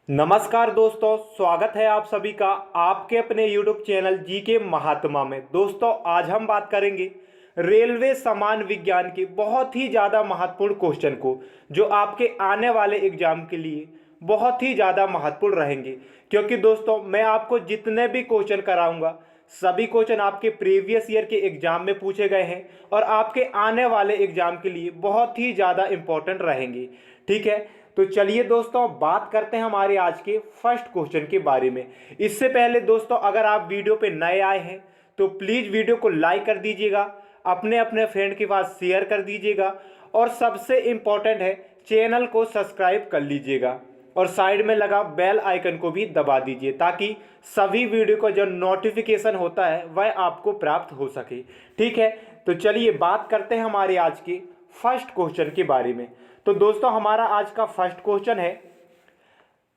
नमस्कार दोस्तों, स्वागत है आप सभी का आपके अपने YouTube चैनल जी के महात्मा में। दोस्तों, आज हम बात करेंगे रेलवे समान विज्ञान के बहुत ही ज़्यादा महत्वपूर्ण क्वेश्चन को, जो आपके आने वाले एग्जाम के लिए बहुत ही ज़्यादा महत्वपूर्ण रहेंगे। क्योंकि दोस्तों, मैं आपको जितने भी क्वेश्चन कराऊंगा सभी क्वेश्चन आपके प्रीवियस ईयर के एग्जाम में पूछे गए हैं और आपके आने वाले एग्जाम के लिए बहुत ही ज़्यादा इंपॉर्टेंट रहेंगे। ठीक है, तो चलिए दोस्तों बात करते हैं हमारे आज के फर्स्ट क्वेश्चन के बारे में। इससे पहले दोस्तों, अगर आप वीडियो पे नए आए हैं तो प्लीज़ वीडियो को लाइक कर दीजिएगा, अपने अपने फ्रेंड के पास शेयर कर दीजिएगा और सबसे इम्पोर्टेंट है चैनल को सब्सक्राइब कर लीजिएगा और साइड में लगा बेल आइकन को भी दबा दीजिए ताकि सभी वीडियो का जो नोटिफिकेशन होता है वह आपको प्राप्त हो सके। ठीक है, तो चलिए बात करते हैं हमारे आज के फर्स्ट क्वेश्चन के बारे में। तो दोस्तों, हमारा आज का फर्स्ट क्वेश्चन है,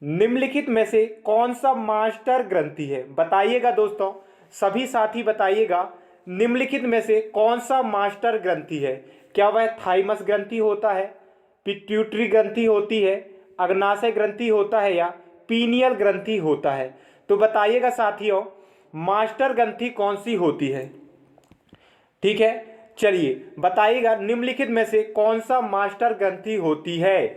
निम्नलिखित में से कौन सा मास्टर ग्रंथि है? बताइएगा दोस्तों, सभी साथी बताइएगा, निम्नलिखित में से कौन सा मास्टर ग्रंथि है? क्या वह थाइमस ग्रंथि होता है, पिट्यूटरी ग्रंथि होती है, अग्नाशय ग्रंथि होता है या पीनियल ग्रंथि होता है? तो बताइएगा साथियों, मास्टर ग्रंथि कौन सी होती है? ठीक है, चलिए बताइएगा निम्नलिखित में से कौन सा मास्टर ग्रंथि होती है?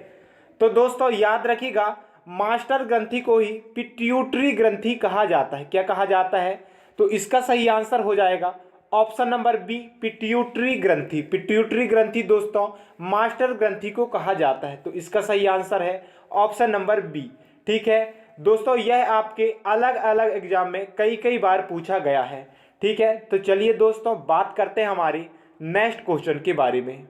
तो दोस्तों याद रखिएगा, मास्टर ग्रंथि को ही पिट्यूटरी ग्रंथि कहा जाता है। क्या कहा जाता है? तो इसका सही आंसर हो जाएगा ऑप्शन नंबर बी, पिट्यूटरी ग्रंथि। पिट्यूटरी ग्रंथि दोस्तों मास्टर ग्रंथि को कहा जाता है, तो इसका सही आंसर है ऑप्शन नंबर बी। ठीक है दोस्तों, यह आपके अलग अलग एग्जाम में कई बार पूछा गया है। ठीक है, तो चलिए दोस्तों बात करते हैं हमारी नेक्स्ट क्वेश्चन के बारे में।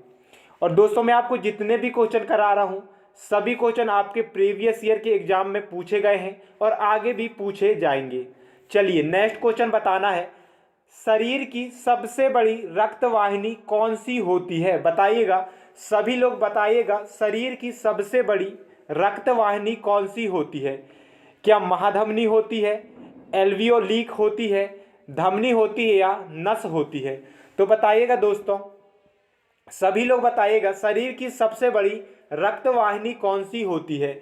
और दोस्तों, मैं आपको जितने भी क्वेश्चन करा रहा हूँ सभी क्वेश्चन आपके प्रीवियस ईयर के एग्जाम में पूछे गए हैं और आगे भी पूछे जाएंगे। चलिए नेक्स्ट क्वेश्चन बताना है, शरीर की सबसे बड़ी रक्तवाहिनी कौन सी होती है? बताइएगा, सभी लोग बताइएगा, शरीर की सबसे बड़ी रक्तवाहिनी कौन सी होती है? क्या महाधमनी होती है, एल्वियोलिक होती है, धमनी होती है या नस होती है? तो बताइएगा दोस्तों, सभी लोग बताइएगा, शरीर की सबसे बड़ी रक्तवाहिनी कौन सी होती है?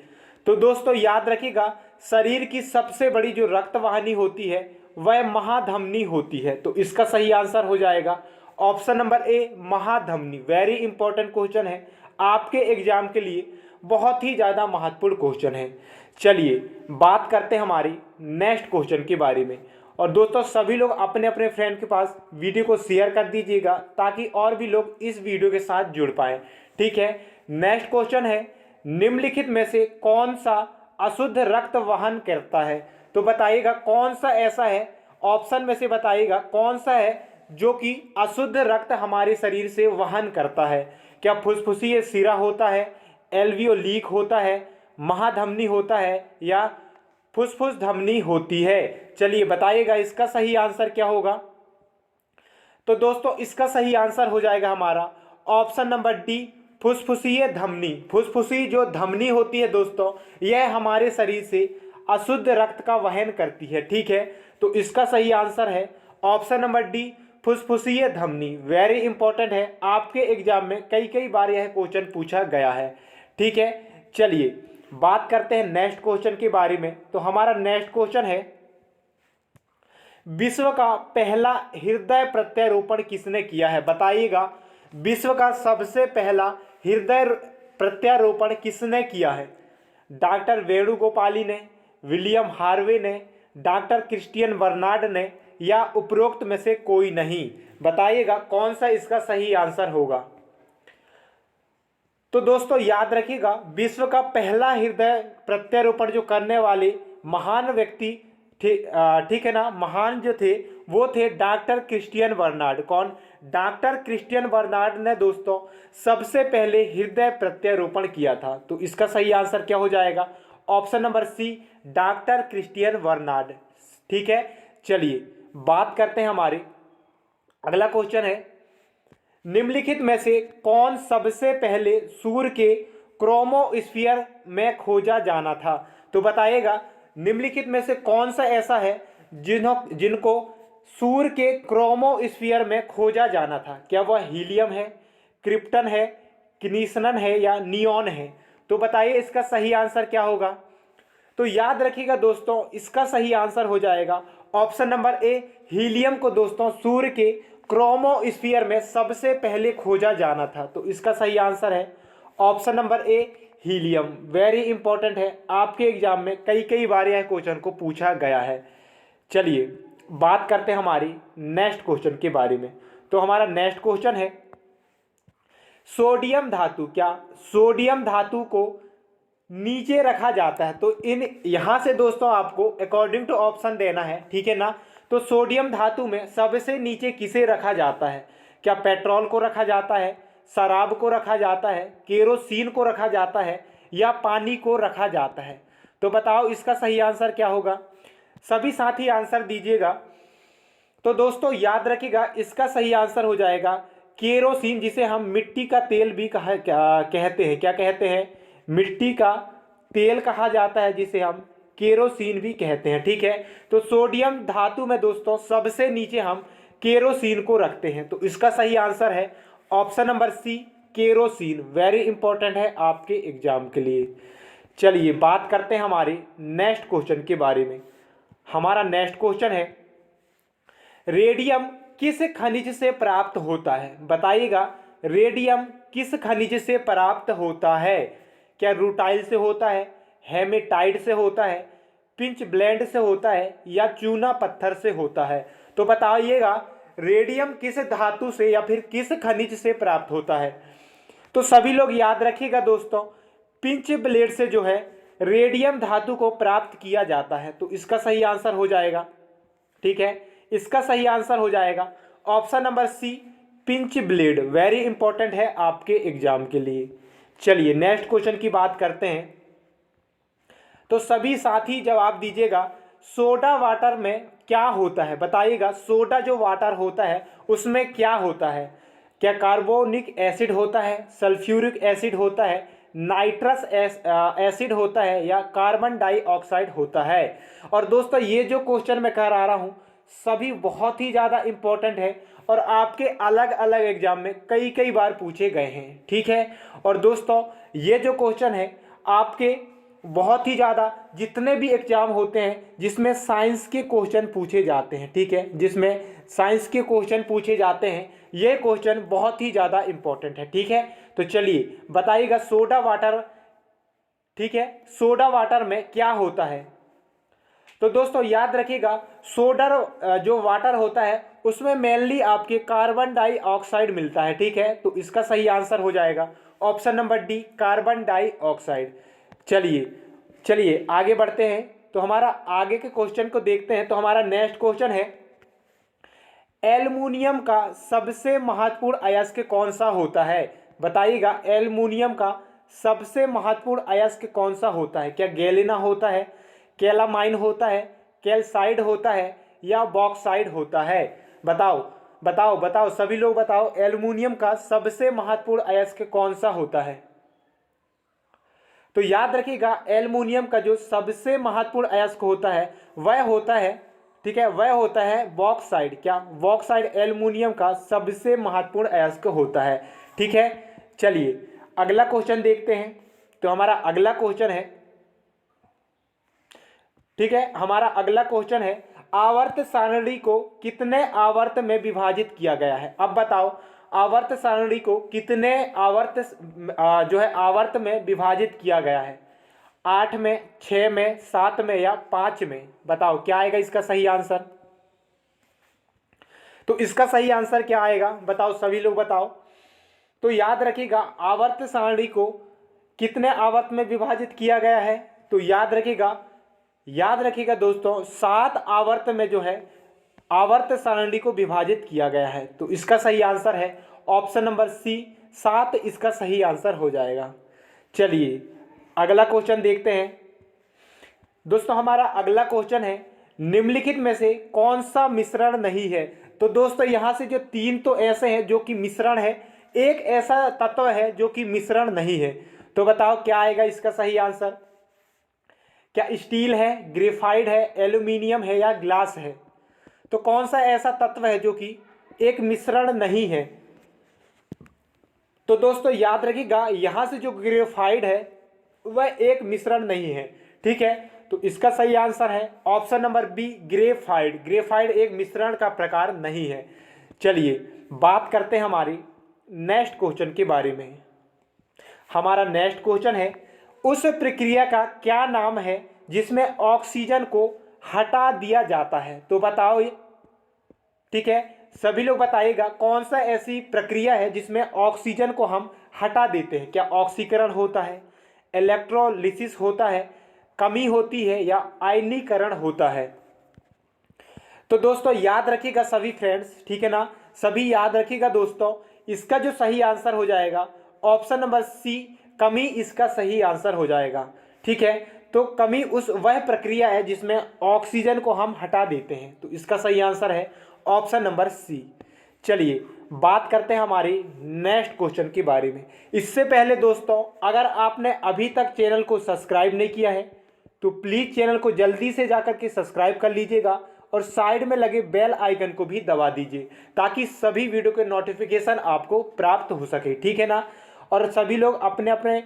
तो दोस्तों याद रखिएगा, शरीर की सबसे बड़ी जो रक्तवाहिनी होती है वह महाधमनी होती है। तो इसका सही आंसर हो जाएगा ऑप्शन नंबर ए, महाधमनी। वेरी इंपॉर्टेंट क्वेश्चन है आपके एग्जाम के लिए, बहुत ही ज़्यादा महत्वपूर्ण क्वेश्चन है। चलिए बात करते हैं हमारी नेक्स्ट क्वेश्चन के बारे में। और दोस्तों, सभी लोग अपने अपने फ्रेंड के पास वीडियो को शेयर कर दीजिएगा ताकि और भी लोग इस वीडियो के साथ जुड़ पाएँ। ठीक है, नेक्स्ट क्वेश्चन है, निम्नलिखित में से कौन सा अशुद्ध रक्त वहन करता है? तो बताइएगा कौन सा ऐसा है, ऑप्शन में से बताइएगा कौन सा है जो कि अशुद्ध रक्त हमारे शरीर से वहन करता है? क्या फुसफुसीय सिरा होता है, एल्वियोलिक होता है, महाधमनी होता है या फुसफुस धमनी होती है? चलिए बताइएगा इसका सही आंसर क्या होगा? तो दोस्तों इसका सही आंसर हो जाएगा हमारा ऑप्शन नंबर डी, फुसफुसीय धमनी। फुसफुसी जो धमनी होती है दोस्तों, यह हमारे शरीर से अशुद्ध रक्त का वहन करती है। ठीक है, तो इसका सही आंसर है ऑप्शन नंबर डी, फुसफुसीय धमनी। वेरी इंपॉर्टेंट है, आपके एग्जाम में कई बार यह क्वेश्चन पूछा गया है। ठीक है, चलिए बात करते हैं नेक्स्ट क्वेश्चन के बारे में। तो हमारा नेक्स्ट क्वेश्चन है, विश्व का पहला हृदय प्रत्यारोपण किसने किया है? बताइएगा, विश्व का सबसे पहला हृदय प्रत्यारोपण किसने किया है? डॉक्टर वेणुगोपाली ने, विलियम हार्वे ने, डॉक्टर क्रिस्टियन बर्नार्ड ने या उपरोक्त में से कोई नहीं? बताइएगा कौन सा इसका सही आंसर होगा? तो दोस्तों याद रखिएगा, विश्व का पहला हृदय प्रत्यारोपण जो करने वाले महान व्यक्ति थे, ठीक है ना, महान जो थे वो थे डॉक्टर क्रिस्टियन बर्नार्ड। कौन? डॉक्टर क्रिस्टियन बर्नार्ड ने दोस्तों सबसे पहले हृदय प्रत्यारोपण किया था। तो इसका सही आंसर क्या हो जाएगा? Option number C, doctor Christiaan Barnard. ठीक है, चलिए बात करते हैं हमारे अगला क्वेश्चन है, निम्नलिखित में से कौन सबसे पहले सूर्य के क्रोमोस्फीयर में खोजा जाना था? तो बताइएगा, निम्नलिखित में से कौन सा ऐसा है जिनको सूर्य के क्रोमोस्फीयर में खोजा जाना था? क्या वह हीलियम है, क्रिप्टन है, क्नीसनन है या नियॉन है? तो बताइए इसका सही आंसर क्या होगा? तो याद रखिएगा दोस्तों, इसका सही आंसर हो जाएगा ऑप्शन नंबर ए, हीलियम को दोस्तों सूर्य के क्रोमोस्फीयर में सबसे पहले खोजा जाना था। तो इसका सही आंसर है ऑप्शन नंबर ए, हीलियम। वेरी इंपॉर्टेंट है, आपके एग्जाम में कई बार यह क्वेश्चन को पूछा गया है। चलिए बात करते हैं हमारी नेक्स्ट क्वेश्चन के बारे में। तो हमारा नेक्स्ट क्वेश्चन है, सोडियम धातु, क्या सोडियम धातु को नीचे रखा जाता है? तो इन यहां से दोस्तों आपको अकॉर्डिंग टू ऑप्शन देना है, ठीक है ना। तो सोडियम धातु में सबसे नीचे किसे रखा जाता है? क्या पेट्रोल को रखा जाता है, शराब को रखा जाता है, केरोसिन को रखा जाता है, या पानी को रखा जाता है? तो बताओ इसका सही आंसर क्या होगा? सभी साथी आंसर दीजिएगा। तो दोस्तों याद रखिएगा, इसका सही आंसर हो जाएगा केरोसिन, जिसे हम मिट्टी का तेल भी कहते हैं। क्या कहते हैं? मिट्टी का तेल कहा जाता है, जिसे हम केरोसिन भी कहते हैं, ठीक है। तो सोडियम धातु में दोस्तों सबसे नीचे हम केरोसिन को रखते हैं। तो इसका सही आंसर है option number C, kerosene. Very important है आपके एग्जाम के लिए। चलिए बात करते हैं हमारे नेक्स्ट क्वेश्चन के बारे में। हमारा नेक्स्ट क्वेश्चन है, रेडियम किस खनिज से प्राप्त होता है? बताइएगा, रेडियम किस खनिज से प्राप्त होता है? क्या रूटाइल से होता है, हेमेटाइट से होता है, पिंच ब्लेंड से होता है, या चूना पत्थर से होता है? तो बताइएगा रेडियम किस धातु से या फिर किस खनिज से प्राप्त होता है? तो सभी लोग याद रखिएगा दोस्तों, पिंच ब्लेड से जो है रेडियम धातु को प्राप्त किया जाता है। तो इसका सही आंसर हो जाएगा, ठीक है, इसका सही आंसर हो जाएगा option number C, pitchblende. Very important है आपके एग्जाम के लिए। चलिए नेक्स्ट क्वेश्चन की बात करते हैं। तो सभी साथी जवाब दीजिएगा, सोडा वाटर में क्या होता है? बताइएगा, सोडा जो वाटर होता है उसमें क्या होता है? क्या कार्बोनिक एसिड होता है, सल्फ्यूरिक एसिड होता है, नाइट्रस एसिड होता है, या कार्बन डाइऑक्साइड होता है? और दोस्तों ये जो क्वेश्चन मैं करा रहा हूँ सभी बहुत ही ज़्यादा इंपॉर्टेंट है और आपके अलग अलग एग्जाम में कई बार पूछे गए हैं, ठीक है। और दोस्तों ये जो क्वेश्चन है आपके बहुत ही ज़्यादा जितने भी एग्जाम होते हैं जिसमें साइंस के क्वेश्चन पूछे जाते हैं, ठीक है, जिसमें साइंस के क्वेश्चन पूछे जाते हैं, ये क्वेश्चन बहुत ही ज़्यादा इंपॉर्टेंट है, ठीक है। तो चलिए बताइएगा, सोडा वाटर, ठीक है, सोडा वाटर में क्या होता है? तो दोस्तों याद रखिएगा, सोडा जो वाटर होता है उसमें मेनली आपके कार्बन डाइऑक्साइड मिलता है, ठीक है। तो इसका सही आंसर हो जाएगा option number D, carbon dioxide. चलिए आगे बढ़ते हैं। तो हमारा आगे के क्वेश्चन को देखते हैं। तो हमारा नेक्स्ट क्वेश्चन है, एल्युमिनियम का सबसे महत्वपूर्ण अयस्क कौन सा होता है? बताइएगा, एल्युमिनियम का सबसे महत्वपूर्ण अयस्क कौन सा होता है? क्या गैलिना होता है, कैलामाइन होता है, कैल्साइड होता है, या बॉक्साइड होता है? बताओ सभी लोग बताओ, एल्युमिनियम का सबसे महत्वपूर्ण अयस्क कौन सा होता है? तो याद रखिएगा, एल्युमिनियम का जो सबसे महत्वपूर्ण अयस्क होता है वह होता है, ठीक है, वह होता है बॉक्साइड। क्या बॉक्साइड एल्युमिनियम का सबसे महत्वपूर्ण अयस्क होता है, ठीक है। चलिए अगला क्वेश्चन देखते हैं। तो हमारा अगला क्वेश्चन है, ठीक है, हमारा अगला क्वेश्चन है, आवर्त सारणी को कितने आवर्त में विभाजित किया गया है? अब बताओ, आवर्त सारणी को कितने आवर्त में विभाजित किया गया है? 8 में, 6 में, 7 में, या 5 में? बताओ क्या आएगा इसका सही आंसर? तो इसका सही आंसर क्या आएगा? बताओ सभी लोग बताओ। तो याद रखिएगा, आवर्त सारणी को कितने आवर्त में विभाजित किया गया है? तो याद रखिएगा दोस्तों, 7 आवर्त में जो है आवर्त सारणी को विभाजित किया गया है। तो इसका सही आंसर है ऑप्शन नंबर सी, 7 इसका सही आंसर हो जाएगा। चलिए अगला क्वेश्चन देखते हैं। दोस्तों हमारा अगला क्वेश्चन है, निम्नलिखित में से कौन सा मिश्रण नहीं है? तो दोस्तों यहाँ से जो 3 तो ऐसे हैं जो कि मिश्रण है, एक ऐसा तत्व है जो कि मिश्रण नहीं है। तो बताओ क्या आएगा इसका सही आंसर? क्या स्टील है, ग्रेफाइट है, एल्यूमिनियम है, या ग्लास है? तो कौन सा ऐसा तत्व है जो कि एक मिश्रण नहीं है? तो दोस्तों याद रखिएगा, यहां से जो ग्रेफाइट है वह एक मिश्रण नहीं है, ठीक है। तो इसका सही आंसर है option number B graphite. Graphite एक मिश्रण का प्रकार नहीं है। चलिए बात करते हैं हमारी नेक्स्ट क्वेश्चन के बारे में। हमारा नेक्स्ट क्वेश्चन है, उस प्रक्रिया का क्या नाम है जिसमें ऑक्सीजन को हटा दिया जाता है? तो बताओ ये, ठीक है, सभी लोग बताइएगा कौन सा ऐसी प्रक्रिया है जिसमें ऑक्सीजन को हम हटा देते हैं? क्या ऑक्सीकरण होता है, इलेक्ट्रोलिसिस होता है, कमी होती है, या आयनीकरण होता है? तो दोस्तों याद रखिएगा सभी फ्रेंड्स, ठीक है ना, सभी याद रखिएगा दोस्तों, इसका जो सही आंसर हो जाएगा ऑप्शन नंबर सी, कमी इसका सही आंसर हो जाएगा। ठीक है, तो कमी वह प्रक्रिया है जिसमें ऑक्सीजन को हम हटा देते हैं, तो इसका सही आंसर है ऑप्शन नंबर सी। चलिए बात करते हैं हमारी नेक्स्ट क्वेश्चन के बारे में। इससे पहले दोस्तों अगर आपने अभी तक चैनल को सब्सक्राइब नहीं किया है तो प्लीज़ चैनल को जल्दी से जाकर के सब्सक्राइब कर लीजिएगा और साइड में लगे बेल आइकन को भी दबा दीजिए ताकि सभी वीडियो के नोटिफिकेशन आपको प्राप्त हो सके। ठीक है ना, और सभी लोग अपने अपने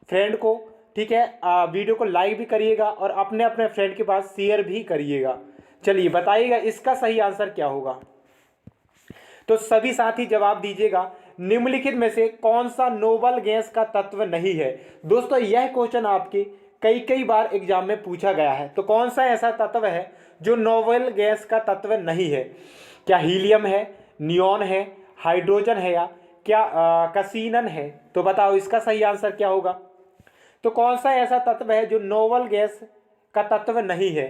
फ्रेंड को, ठीक है, वीडियो को लाइक भी करिएगा और अपने अपने फ्रेंड के पास शेयर भी करिएगा। चलिए बताइएगा इसका सही आंसर क्या होगा। तो सभी साथी जवाब दीजिएगा, निम्नलिखित में से कौन सा नोबल गैस का तत्व नहीं है? दोस्तों यह क्वेश्चन आपके कई बार एग्जाम में पूछा गया है। तो कौन सा ऐसा तत्व है जो नोबल गैस का तत्व नहीं है? क्या हीलियम है, नियॉन है, हाइड्रोजन है, या क्या कसीनन है? तो बताओ इसका सही आंसर क्या होगा। तो कौन सा ऐसा तत्व है जो नोबल गैस का तत्व नहीं है?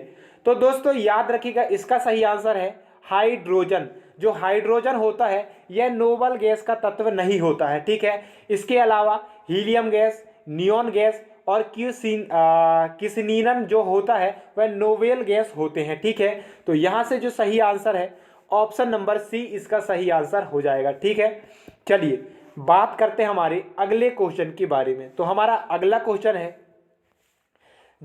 तो दोस्तों याद रखिएगा इसका सही आंसर है हाइड्रोजन। जो हाइड्रोजन होता है यह नोबल गैस का तत्व नहीं होता है। ठीक है, इसके अलावा हीलियम गैस, नियॉन गैस और किसनीनन जो होता है वह नोबेल गैस होते हैं। ठीक है, तो यहाँ से जो सही आंसर है ऑप्शन नंबर सी इसका सही आंसर हो जाएगा। ठीक है, चलिए बात करते हैं हमारे अगले क्वेश्चन के बारे में। तो हमारा अगला क्वेश्चन है,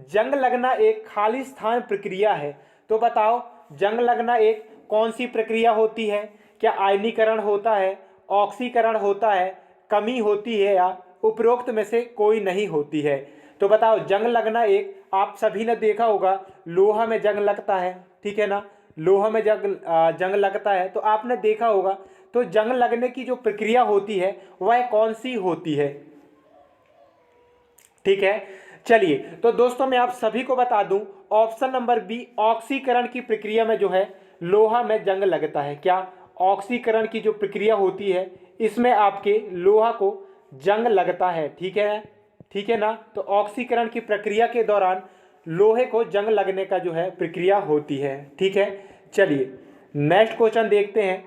जंग लगना एक खाली स्थान प्रक्रिया है। तो बताओ जंग लगना एक कौन सी प्रक्रिया होती है? क्या आयनीकरण होता है, ऑक्सीकरण होता है, कमी होती है, या उपरोक्त में से कोई नहीं होती है? तो बताओ जंग लगना एक, आप सभी ने देखा होगा लोहा में जंग लगता है, ठीक है ना, लोहा में जंग लगता है तो आपने देखा होगा। तो जंग लगने की जो प्रक्रिया होती है वह कौन सी होती है? ठीक है, चलिए तो दोस्तों मैं आप सभी को बता दूं ऑप्शन नंबर बी, ऑक्सीकरण की प्रक्रिया में जो है लोहा में जंग लगता है। क्या ऑक्सीकरण की जो प्रक्रिया होती है इसमें आपके लोहा को जंग लगता है। ठीक है, ठीक है ना, तो ऑक्सीकरण की प्रक्रिया के दौरान लोहे को जंग लगने का जो है प्रक्रिया होती है। ठीक है, चलिए नेक्स्ट क्वेश्चन देखते हैं।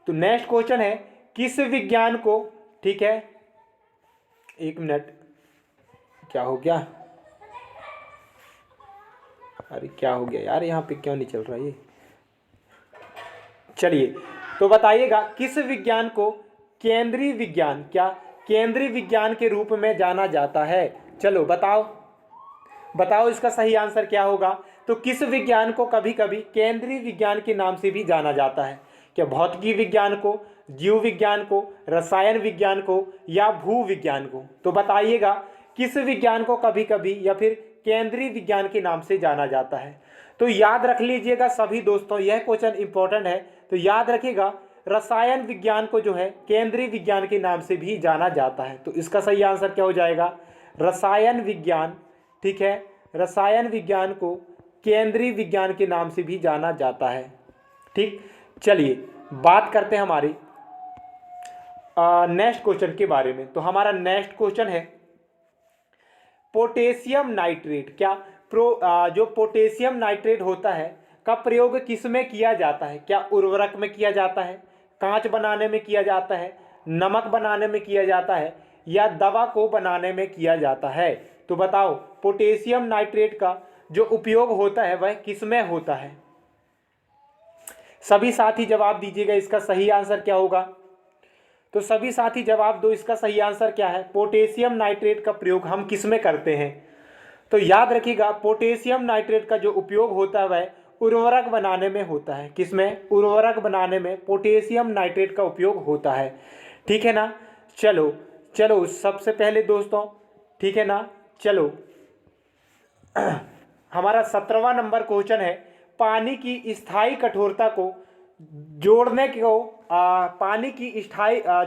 तो नेक्स्ट क्वेश्चन है, किस विज्ञान को, ठीक है, एक मिनट, क्या हो गया, अरे क्या हो गया यार, यहाँ पे क्यों नहीं चल रहा ये। चलिए तो बताइएगा किस विज्ञान को केंद्रीय विज्ञान, क्या केंद्रीय विज्ञान के रूप में जाना जाता है? चलो बताओ, बताओ इसका सही आंसर क्या होगा। तो किस विज्ञान को कभी कभी केंद्रीय विज्ञान के नाम से भी जाना जाता है? क्या भौतिकी विज्ञान को, जीव विज्ञान को, रसायन विज्ञान को, या भू विज्ञान को? तो बताइएगा किस विज्ञान को कभी कभी या फिर केंद्रीय विज्ञान के नाम से जाना जाता है? तो याद रख लीजिएगा सभी दोस्तों, यह क्वेश्चन इंपॉर्टेंट है, तो याद रखिएगा रसायन विज्ञान को जो है केंद्रीय विज्ञान के नाम से भी जाना जाता है। तो इसका सही आंसर क्या हो जाएगा? रसायन विज्ञान। ठीक है, रसायन विज्ञान को केंद्रीय विज्ञान के नाम से भी जाना जाता है। ठीक, चलिए बात करते हैं हमारी नेक्स्ट क्वेश्चन के बारे में। तो हमारा नेक्स्ट क्वेश्चन है, पोटेशियम नाइट्रेट। क्या जो पोटेशियम नाइट्रेट होता है का प्रयोग किस में किया जाता है? क्या उर्वरक में किया जाता है, कांच बनाने में किया जाता है, नमक बनाने में किया जाता है, या दवा को बनाने में किया जाता है? तो बताओ पोटेशियम नाइट्रेट का जो उपयोग होता है वह किस में होता है? सभी साथी जवाब दीजिएगा इसका सही आंसर क्या होगा। तो सभी साथी जवाब दो, इसका सही आंसर क्या है? पोटेशियम नाइट्रेट का प्रयोग हम किस में करते हैं? तो याद रखिएगा पोटेशियम नाइट्रेट का जो उपयोग होता है वह उर्वरक बनाने में होता है। किसमें? उर्वरक बनाने में पोटेशियम नाइट्रेट का उपयोग होता है। ठीक है ना, चलो चलो सबसे पहले दोस्तों, ठीक है ना, चलो हमारा 17वां नंबर क्वेश्चन है, पानी की स्थायी कठोरता को जोड़ने को पानी की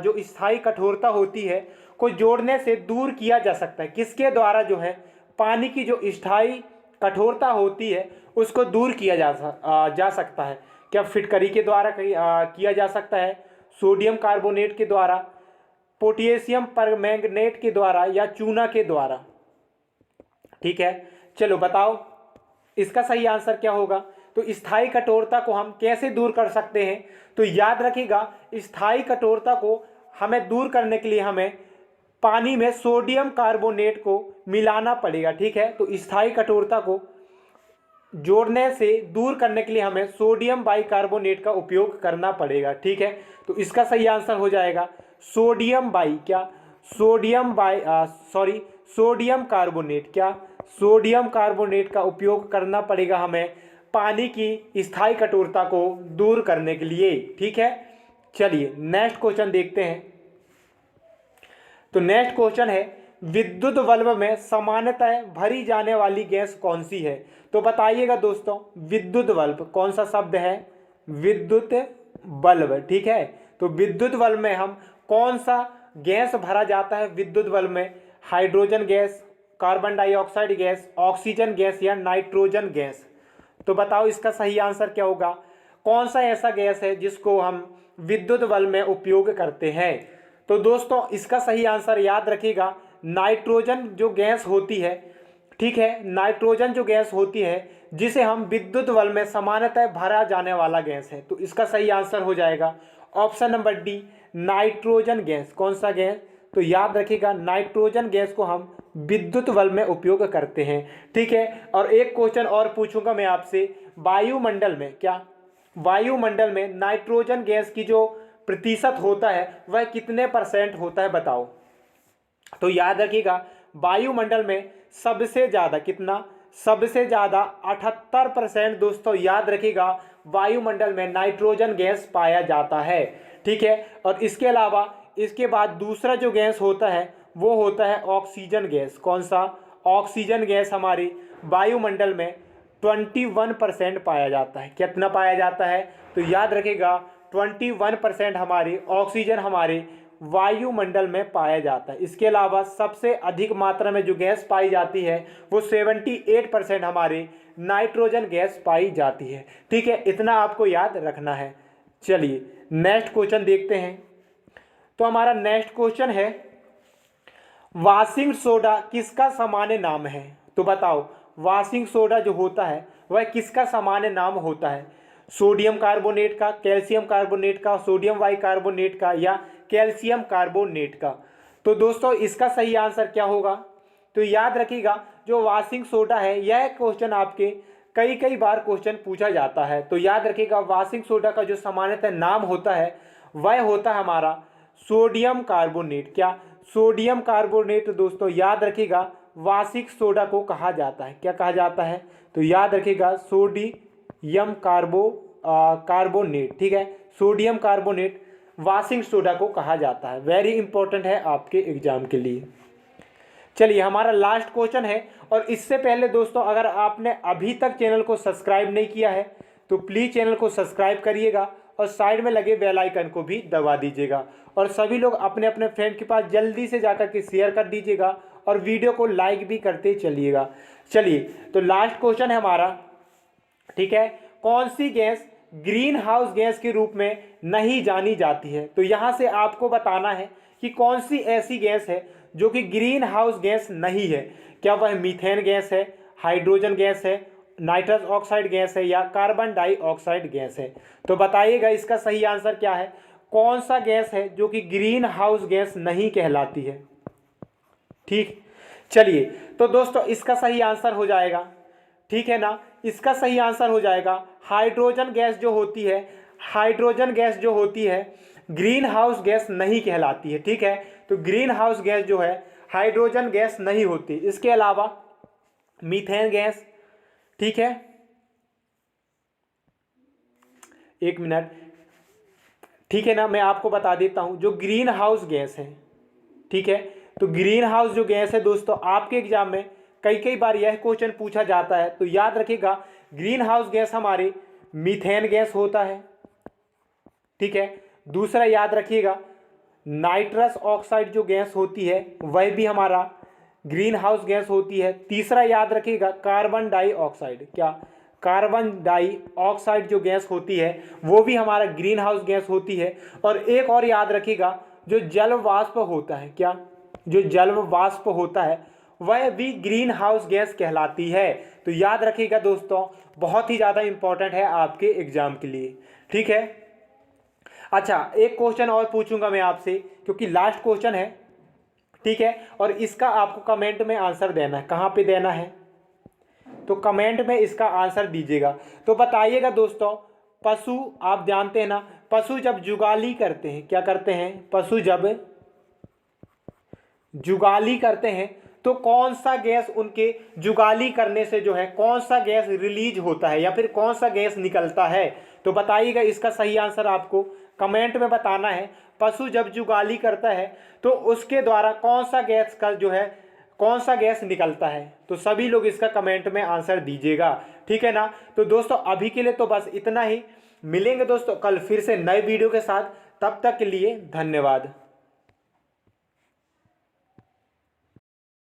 जो स्थायी कठोरता होती है को जोड़ने से दूर किया जा सकता है। किसके द्वारा जो है पानी की जो स्थायी कठोरता होती है उसको दूर किया जा सकता है? क्या फिटकरी के द्वारा किया जा सकता है, सोडियम कार्बोनेट के द्वारा, पोटेशियम परमैंगनेट के द्वारा, या चूना के द्वारा? ठीक है, चलो बताओ इसका सही आंसर क्या होगा। तो स्थायी कठोरता को हम कैसे दूर कर सकते हैं? तो याद रखिएगा, स्थायी कठोरता को हमें दूर करने के लिए हमें पानी में सोडियम कार्बोनेट को मिलाना पड़ेगा। ठीक है, तो स्थायी कठोरता को जोड़ने से दूर करने के लिए हमें सोडियम बाइकार्बोनेट का उपयोग करना पड़ेगा। ठीक है, तो इसका सही आंसर हो जाएगा सोडियम कार्बोनेट। क्या सोडियम कार्बोनेट का उपयोग करना पड़ेगा हमें पानी की स्थायी कठोरता को दूर करने के लिए। ठीक है, चलिए नेक्स्ट क्वेश्चन देखते हैं। तो नेक्स्ट क्वेश्चन है, विद्युत बल्ब में सामान्यतः भरी जाने वाली गैस कौन सी है? तो बताइएगा दोस्तों, विद्युत बल्ब कौन सा शब्द है? विद्युत बल्ब। ठीक है, तो विद्युत बल्ब में हम कौन सा गैस भरा जाता है? विद्युत बल्ब में hydrogen gas, carbon dioxide gas, oxygen gas, या नाइट्रोजन गैस? तो बताओ इसका सही आंसर क्या होगा। कौन सा ऐसा गैस है जिसको हम विद्युत बल्ब में उपयोग करते हैं? तो दोस्तों इसका सही आंसर याद रखिएगा, नाइट्रोजन जो गैस होती है। ठीक है, नाइट्रोजन जो गैस होती है जिसे हम विद्युत बल्ब में सामान्यतः भरा जाने वाला गैस है। तो इसका सही आंसर हो जाएगा option number D, nitrogen gas. कौन सा गैस? तो याद रखिएगा, नाइट्रोजन गैस को हम विद्युत बल्ब में उपयोग करते हैं। ठीक है, और एक क्वेश्चन और पूछूंगा मैं आपसे, वायुमंडल में वायुमंडल में नाइट्रोजन गैस की जो प्रतिशत होता है वह कितने % होता है बताओ। तो याद रखिएगा, वायुमंडल में सबसे ज़्यादा कितना? सबसे ज़्यादा 78% दोस्तों याद रखिएगा, वायुमंडल में नाइट्रोजन गैस पाया जाता है। ठीक है, और इसके अलावा इसके बाद दूसरा जो गैस होता है वो होता है ऑक्सीजन गैस। कौन सा? ऑक्सीजन गैस हमारी वायुमंडल में 21% पाया जाता है। कितना पाया जाता है? तो याद रखिएगा, 21% हमारी ऑक्सीजन हमारे वायुमंडल में पाया जाता है। इसके अलावा सबसे अधिक मात्रा में जो गैस पाई जाती है वो 78% हमारे नाइट्रोजन गैस पाई जाती है। ठीक है, इतना आपको याद रखना है। चलिए नेक्स्ट क्वेश्चन देखते हैं। तो हमारा नेक्स्ट क्वेश्चन है, वाशिंग सोडा किसका सामान्य नाम है? तो बताओ वाशिंग सोडा जो होता है वह किसका सामान्य नाम होता है? सोडियम कार्बोनेट का, कैल्शियम कार्बोनेट का, सोडियम बाइकार्बोनेट का, या कैल्शियम कार्बोनेट का? तो दोस्तों इसका सही आंसर क्या होगा? तो याद रखिएगा, जो वाशिंग सोडा है यह क्वेश्चन आपके कई बार क्वेश्चन पूछा जाता है। तो याद रखिएगा, वाशिंग सोडा का जो सामान्यतः नाम होता है वह होता है हमारा सोडियम कार्बोनेट। क्या? सोडियम कार्बोनेट दोस्तों याद रखिएगा, वाशिंग सोडा को कहा जाता है। क्या कहा जाता है? तो याद रखिएगा, सोडियम कार्बोनेट। ठीक है, सोडियम कार्बोनेट वाशिंग सोडा को कहा जाता है। वेरी इंपॉर्टेंट है आपके एग्जाम के लिए। चलिए हमारा लास्ट क्वेश्चन है, और इससे पहले दोस्तों अगर आपने अभी तक चैनल को सब्सक्राइब नहीं किया है तो प्लीज़ चैनल को सब्सक्राइब करिएगा और साइड में लगे बेल आइकन को भी दबा दीजिएगा, और सभी लोग अपने अपने फ्रेंड के पास जल्दी से जाकर के शेयर कर दीजिएगा और वीडियो को लाइक भी करते चलिएगा। चलिए तो लास्ट क्वेश्चन है हमारा। ठीक है, कौन सी गैस ग्रीन हाउस गैस के रूप में नहीं जानी जाती है? तो यहाँ से आपको बताना है कि कौन सी ऐसी गैस है जो कि ग्रीन हाउस गैस नहीं है। क्या वह मीथेन गैस है, हाइड्रोजन गैस है, नाइट्रस ऑक्साइड गैस है, या कार्बन डाइऑक्साइड गैस है? तो बताइएगा इसका सही आंसर क्या है। कौन सा गैस है जो कि ग्रीन हाउस गैस नहीं कहलाती है? ठीक, चलिए तो दोस्तों इसका सही आंसर हो जाएगा, ठीक है ना, इसका सही आंसर हो जाएगा हाइड्रोजन गैस जो होती है। हाइड्रोजन गैस जो होती है ग्रीन हाउस गैस नहीं कहलाती है। ठीक है, तो ग्रीन हाउस गैस जो है हाइड्रोजन गैस नहीं होती। इसके अलावा मीथेन गैस, ठीक है, एक मिनट, ठीक है ना, मैं आपको बता देता हूं जो ग्रीन हाउस गैस है। ठीक है, तो ग्रीन हाउस जो गैस है दोस्तों आपके एग्जाम में कई कई बार यह क्वेश्चन पूछा जाता है, तो याद रखिएगा ग्रीन हाउस गैस हमारे मीथेन गैस होता है, ठीक है। दूसरा याद रखिएगा नाइट्रस ऑक्साइड जो गैस होती है वह भी हमारा ग्रीन हाउस गैस होती है। तीसरा याद रखिएगा कार्बन डाइऑक्साइड, क्या कार्बन डाइऑक्साइड जो गैस होती है वो भी हमारा ग्रीन हाउस गैस होती है। और एक और याद रखिएगा जो जल वाष्प होता है, क्या जो जल वाष्प होता है वह भी ग्रीन हाउस गैस कहलाती है। तो याद रखिएगा दोस्तों, बहुत ही ज़्यादा इंपॉर्टेंट है आपके एग्जाम के लिए, ठीक है। अच्छा, एक क्वेश्चन और पूछूंगा मैं आपसे, क्योंकि लास्ट क्वेश्चन है, ठीक है। और इसका आपको कमेंट में आंसर देना है। कहाँ पे देना है? तो कमेंट में इसका आंसर दीजिएगा। तो बताइएगा दोस्तों, पशु आप जानते हैं ना, पशु जब जुगाली करते हैं, क्या करते हैं? पशु जब जुगाली करते हैं तो कौन सा गैस उनके जुगाली करने से जो है कौन सा गैस रिलीज होता है या फिर कौन सा गैस निकलता है? तो बताइएगा, इसका सही आंसर आपको कमेंट में बताना है। पशु जब जुगाली करता है तो उसके द्वारा कौन सा गैस का जो है कौन सा गैस निकलता है? तो सभी लोग इसका कमेंट में आंसर दीजिएगा, ठीक है ना। तो दोस्तों अभी के लिए तो बस इतना ही। मिलेंगे दोस्तों कल फिर से नए वीडियो के साथ, तब तक के लिए धन्यवाद।